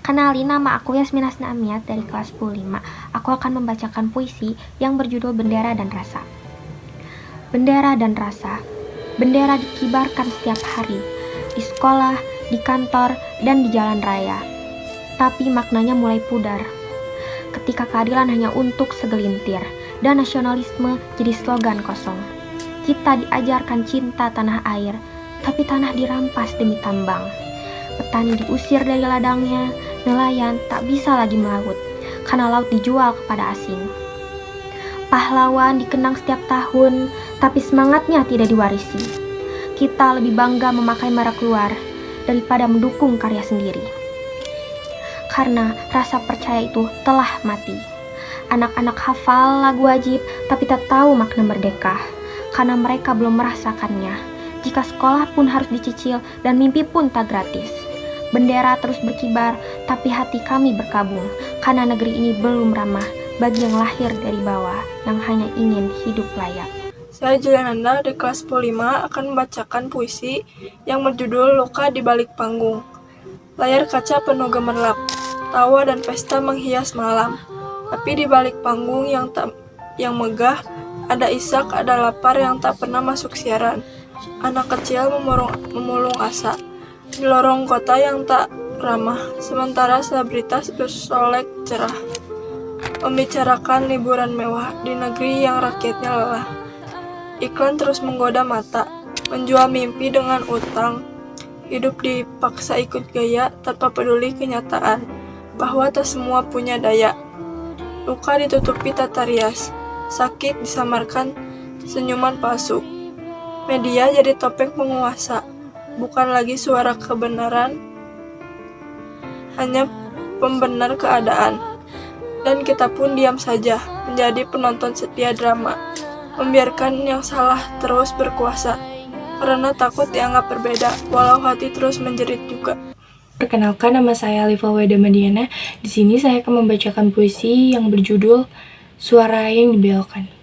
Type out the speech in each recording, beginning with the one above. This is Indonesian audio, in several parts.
Kenalin, nama aku Yasmina Snamiat dari kelas 10-5. Aku akan membacakan puisi yang berjudul Bendera dan Rasa. Bendera dan rasa. Bendera dikibarkan setiap hari, di sekolah, di kantor, dan di jalan raya. Tapi maknanya mulai pudar ketika keadilan hanya untuk segelintir dan nasionalisme jadi slogan kosong. Kita diajarkan cinta tanah air, tapi tanah dirampas demi tambang. Petani diusir dari ladangnya, nelayan tak bisa lagi melaut karena laut dijual kepada asing. Pahlawan dikenang setiap tahun, tapi semangatnya tidak diwarisi. Kita lebih bangga memakai merek luar daripada mendukung karya sendiri. Karena rasa percaya itu telah mati. Anak-anak hafal lagu wajib tapi tak tahu makna merdeka karena mereka belum merasakannya. Jika sekolah pun harus dicicil dan mimpi pun tak gratis. Bendera terus berkibar, tapi hati kami berkabung, karena negeri ini belum ramah bagi yang lahir dari bawah, yang hanya ingin hidup layak. Saya Juliananda di kelas 5 akan membacakan puisi yang berjudul Luka di Balik Panggung. Layar kaca penuh gemerlap, tawa dan pesta menghias malam. Tapi di balik panggung yang megah, ada isak, ada lapar yang tak pernah masuk siaran. Anak kecil memulung asa di lorong kota yang tak ramah, sementara selebritas bersolek cerah, membicarakan liburan mewah di negeri yang rakyatnya lelah. Iklan terus menggoda mata, menjual mimpi dengan utang. Hidup dipaksa ikut gaya tanpa peduli kenyataan bahwa tak semua punya daya. Luka ditutupi tata rias, sakit disamarkan senyuman palsu. Media jadi topeng penguasa, bukan lagi suara kebenaran, hanya pembenar keadaan. Dan kita pun diam saja, menjadi penonton setia drama, membiarkan yang salah terus berkuasa, karena takut dianggap berbeda, walau hati terus menjerit juga. Perkenalkan, nama saya Alifa Weda Madiana. Di sini saya akan membacakan puisi yang berjudul Suara yang Dibelokkan.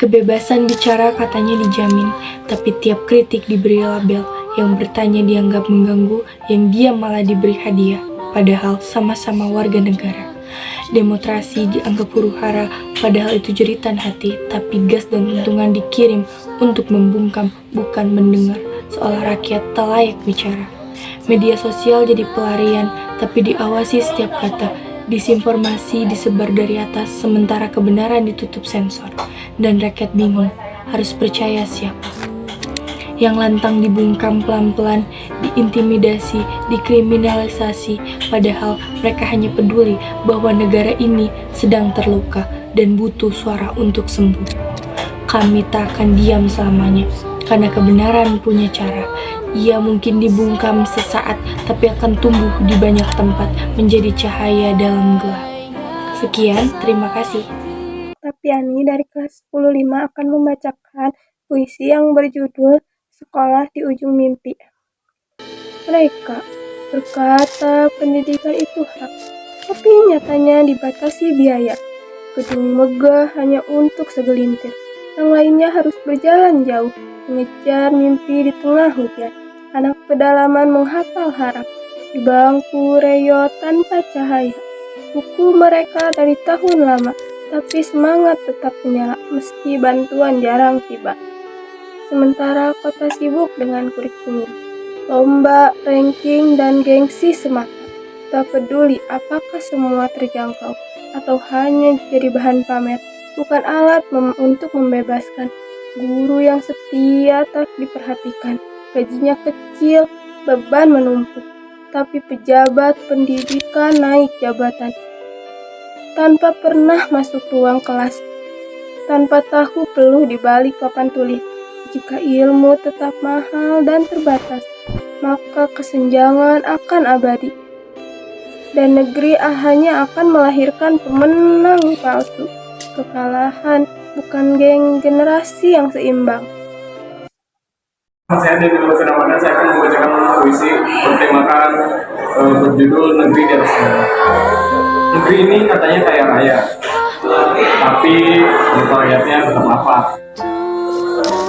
Kebebasan bicara katanya dijamin, tapi tiap kritik diberi label. Yang bertanya dianggap mengganggu, yang diam malah diberi hadiah. Padahal sama-sama warga negara. Demonstrasi dianggap huru-hara, padahal itu jeritan hati. Tapi gas dan untungan dikirim untuk membungkam, bukan mendengar. Seolah rakyat tak layak bicara. Media sosial jadi pelarian, tapi diawasi setiap kata. Disinformasi disebar dari atas, sementara kebenaran ditutup sensor. Dan rakyat bingung, harus percaya siapa. Yang lantang dibungkam pelan-pelan, diintimidasi, dikriminalisasi, padahal mereka hanya peduli bahwa negara ini sedang terluka dan butuh suara untuk sembuh. Kami tak akan diam selamanya, karena kebenaran punya cara. Ia mungkin dibungkam sesaat, tapi akan tumbuh di banyak tempat, menjadi cahaya dalam gelap. Sekian, terima kasih. Tapiani dari kelas 10-5 akan membacakan puisi yang berjudul Sekolah di Ujung Mimpi. Mereka berkata pendidikan itu hak, tapi nyatanya dibatasi biaya. Gedung megah hanya untuk segelintir, yang lainnya harus berjalan jauh, mengejar mimpi di tengah hujan. Anak pedalaman menghafal harap, di bangku reyot tanpa cahaya. Buku mereka dari tahun lama, tapi semangat tetap menyala meski bantuan jarang tiba. Sementara kota sibuk dengan kurikulum, lomba, ranking, dan gengsi semata. Tak peduli apakah semua terjangkau atau hanya jadi bahan pamer, bukan alat untuk membebaskan. Guru yang setia tak diperhatikan, gajinya kecil, beban menumpuk. Tapi pejabat pendidikan naik jabatan tanpa pernah masuk ruang kelas, tanpa tahu peluh di balik papan tulis. Jika ilmu tetap mahal dan terbatas, maka kesenjangan akan abadi. Dan negeri hanya akan melahirkan pemenang palsu. Kekalahan bukan generasi yang seimbang. Saya dari Lufi Ramadan, saya akan membacakan puisi bertemakan berjudul Negeri di Atas Negara. Negeri ini katanya kaya raya, tapi rakyatnya tetap lapar.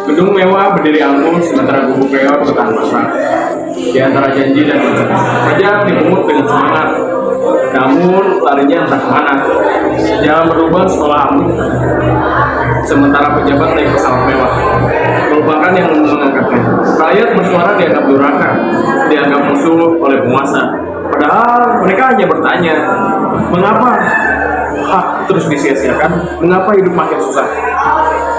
Gedung mewah berdiri angkuh, sementara gubuk reor bertahan mesra. Di antara janji dan rencana, pajak dipungut dengan semangat. Namun larinya entah kemana. Jangan berubah sekolah ampuh. Sementara pejabat naik pesawat mewah, melupakan yang mengangkatnya. Rakyat bersuara dianggap durhaka, dianggap musuh oleh penguasa. Padahal mereka hanya bertanya, mengapa hak terus disia-siakan? Mengapa hidup makin susah?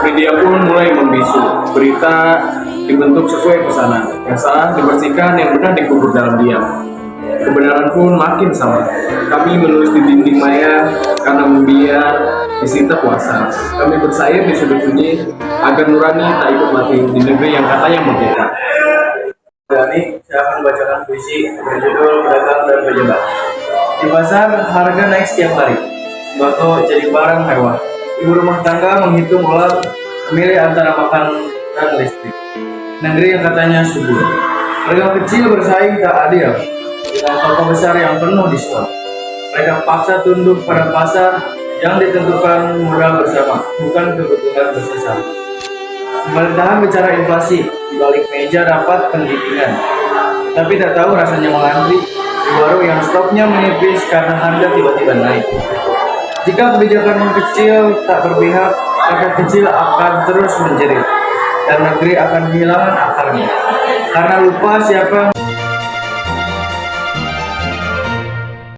Media pun mulai membisu. Berita dibentuk sesuai pesanan. Yang salah dibersihkan, yang benar dikubur dalam diam. Kebenaran pun makin sama. Kami menulis di dinding maya karena membiar disita puasa. Kami bersayap di sudut sunyi agar nurani tak ikut mati di negeri yang katanya merdeka. Ini saya akan membacakan puisi berjudul Pedagang dan Pejabat. Di pasar, harga naik setiap hari. Sembako jadi barang mewah. Ibu rumah tangga menghitung ulang, memilih antara makan dan listrik. Negeri yang katanya subur. Pedagang kecil bersaing tak adil dengan toko besar yang penuh diskon. Mereka paksa tunduk pada pasar yang ditentukan modal bersama, bukan kebutuhan bersama. Pemerintahan bicara inflasi, di balik meja dapat pendidikan. Tapi tak tahu rasanya mengantri di warung yang stoknya menipis karena harga tiba-tiba naik. Jika kebijakan kecil tak berpihak, rakyat kecil akan terus menjerit dan negeri akan kehilangan akarnya. Karena lupa siapa